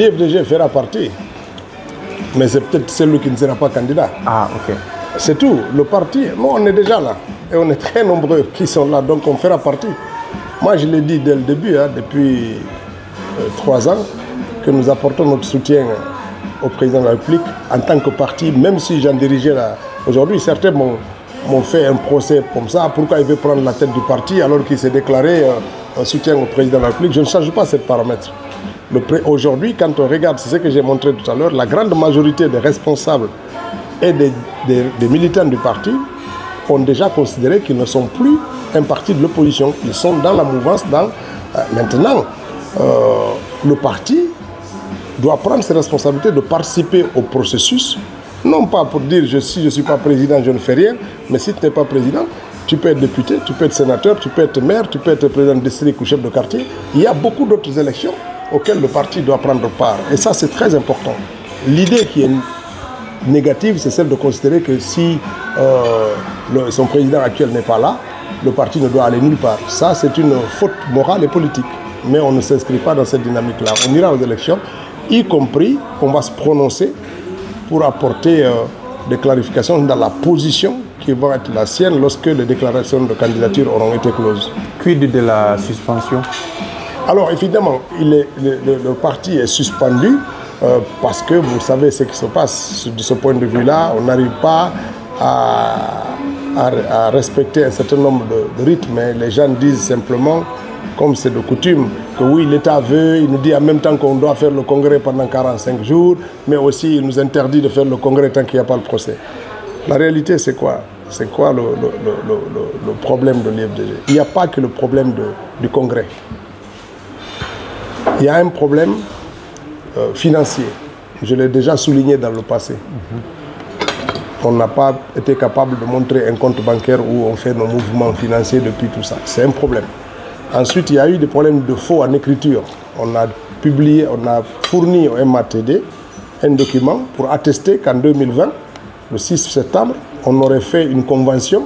L'IFDG fera partie, mais c'est peut-être celui qui ne sera pas candidat. Ah, ok. C'est tout. Le parti, nous, on est déjà là. Et on est très nombreux qui sont là, donc on fera partie. Moi, je l'ai dit dès le début, hein, depuis 3 ans, que nous apportons notre soutien au président de la République en tant que parti, même si j'en dirigeais là. Aujourd'hui, certains m'ont fait un procès comme ça. Pourquoi il veut prendre la tête du parti alors qu'il s'est déclaré un soutien au président de la République? Je ne change pas ce paramètre. Aujourd'hui, quand on regarde, c'est ce que j'ai montré tout à l'heure, la grande majorité des responsables et des militants du parti ont déjà considéré qu'ils ne sont plus un parti de l'opposition. Ils sont dans la mouvance. Maintenant, le parti doit prendre ses responsabilités de participer au processus, non pas pour dire je suis pas président, je ne fais rien, mais si tu n'es pas président, tu peux être député, tu peux être sénateur, tu peux être maire, tu peux être président de district ou chef de quartier. Il y a beaucoup d'autres élections auxquelles le parti doit prendre part. Et ça, c'est très important. L'idée qui est négative, c'est celle de considérer que si son président actuel n'est pas là, le parti ne doit aller nulle part. Ça, c'est une faute morale et politique. Mais on ne s'inscrit pas dans cette dynamique-là. On ira aux élections, y compris, on va se prononcer pour apporter des clarifications dans la position qui va être la sienne lorsque les déclarations de candidature auront été closes. Quid de la suspension? Alors, évidemment, le parti est suspendu parce que vous savez ce qui se passe. De ce point de vue-là, on n'arrive pas à respecter un certain nombre de rythmes. Mais les gens disent simplement, comme c'est de coutume, que oui, l'État veut, il nous dit en même temps qu'on doit faire le congrès pendant 45 jours, mais aussi il nous interdit de faire le congrès tant qu'il n'y a pas le procès. La réalité, c'est quoi? C'est quoi le problème de l'IFDG? Il n'y a pas que le problème du congrès. Il y a un problème financier. Je l'ai déjà souligné dans le passé. On n'a pas été capable de montrer un compte bancaire où on fait nos mouvements financiers depuis tout ça. C'est un problème. Ensuite, il y a eu des problèmes de faux en écriture. On a fourni au MATD un document pour attester qu'en 2020, le 6 septembre, on aurait fait une convention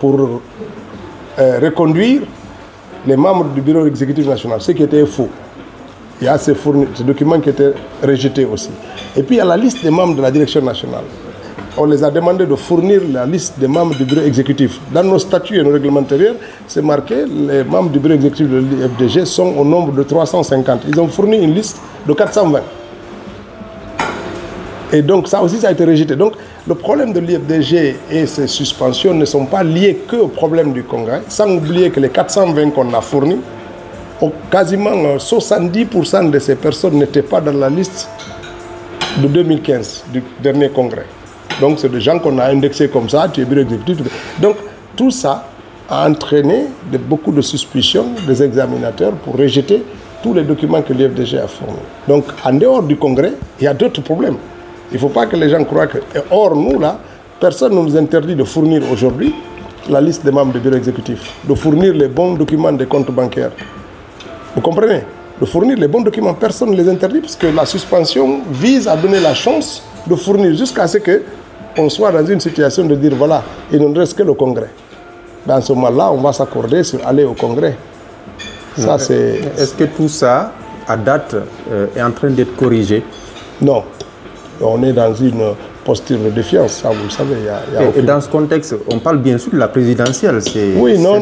pour reconduire les membres du bureau exécutif national, ce qui était faux. Il y a ces documents qui étaient rejetés aussi. Et puis il y a la liste des membres de la direction nationale. On les a demandé de fournir la liste des membres du bureau exécutif. Dans nos statuts et nos règlements intérieurs, c'est marqué les membres du bureau exécutif de l'IFDG sont au nombre de 350. Ils ont fourni une liste de 420. Et donc ça aussi, ça a été rejeté. Donc le problème de l'IFDG et ses suspensions ne sont pas liés qu'au problème du Congrès, sans oublier que les 420 qu'on a fournis, quasiment 70% de ces personnes n'étaient pas dans la liste de 2015, du dernier congrès. Donc c'est des gens qu'on a indexés comme ça, tu es bureau exécutif. Donc tout ça a entraîné beaucoup de suspicions des examinateurs pour rejeter tous les documents que l'IFDG a fournis. Donc en dehors du congrès, il y a d'autres problèmes. Il ne faut pas que les gens croient que... Or, nous, là, personne ne nous interdit de fournir aujourd'hui la liste des membres du bureau exécutif, de fournir les bons documents des comptes bancaires. Vous comprenez? De fournir les bons documents, personne ne les interdit, parce que la suspension vise à donner la chance de fournir jusqu'à ce qu'on soit dans une situation de dire, voilà, il ne reste que le congrès. Dans ce moment-là, on va s'accorder sur aller au congrès. Ça, c'est... Est-ce que tout ça, à date, est en train d'être corrigé? Non. On est dans une posture de défiance, ça vous le savez. Et dans ce contexte, on parle bien sûr de la présidentielle. Oui, non,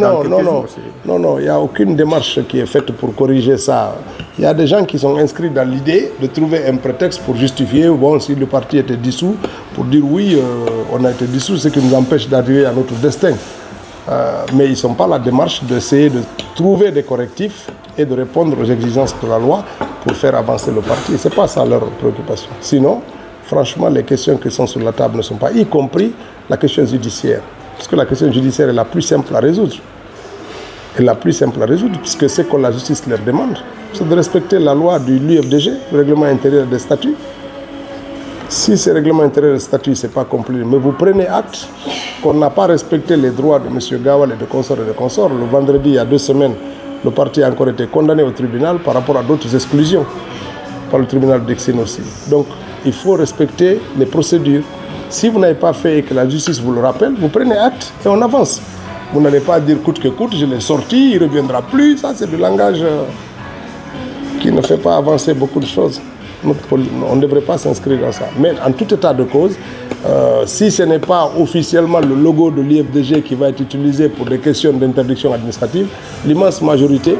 il n'y a aucune démarche qui est faite pour corriger ça. Il y a des gens qui sont inscrits dans l'idée de trouver un prétexte pour justifier, bon, si le parti était dissous, pour dire oui, on a été dissous, ce qui nous empêche d'arriver à notre destin. Mais ils ne sont pas la démarche d'essayer de trouver des correctifs et de répondre aux exigences de la loi pour faire avancer le parti. Ce n'est pas ça leur préoccupation. Sinon, franchement, les questions qui sont sur la table ne sont pas, y compris la question judiciaire. Parce que la question judiciaire est la plus simple à résoudre. Et la plus simple à résoudre, puisque c'est que la justice leur demande, c'est de respecter la loi de l'UFDG, le règlement intérieur des statuts. Si ce règlement intérieur des statuts n'est pas complet, mais vous prenez acte qu'on n'a pas respecté les droits de M. Gawal et de consorts et de consorts. Le vendredi, il y a 2 semaines, le parti a encore été condamné au tribunal par rapport à d'autres exclusions, par le tribunal d'Exine aussi. Donc, il faut respecter les procédures. Si vous n'avez pas fait et que la justice vous le rappelle, vous prenez acte et on avance. Vous n'allez pas dire coûte que coûte, je l'ai sorti, il ne reviendra plus. Ça, c'est du langage qui ne fait pas avancer beaucoup de choses. on ne devrait pas s'inscrire dans ça. Mais en tout état de cause, si ce n'est pas officiellement le logo de l'IFDG qui va être utilisé pour des questions d'interdiction administrative, l'immense majorité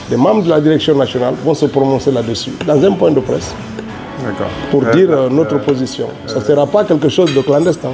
des membres de la direction nationale vont se prononcer là-dessus, dans un point de presse, pour dire notre position. Ce ne sera pas quelque chose de clandestin.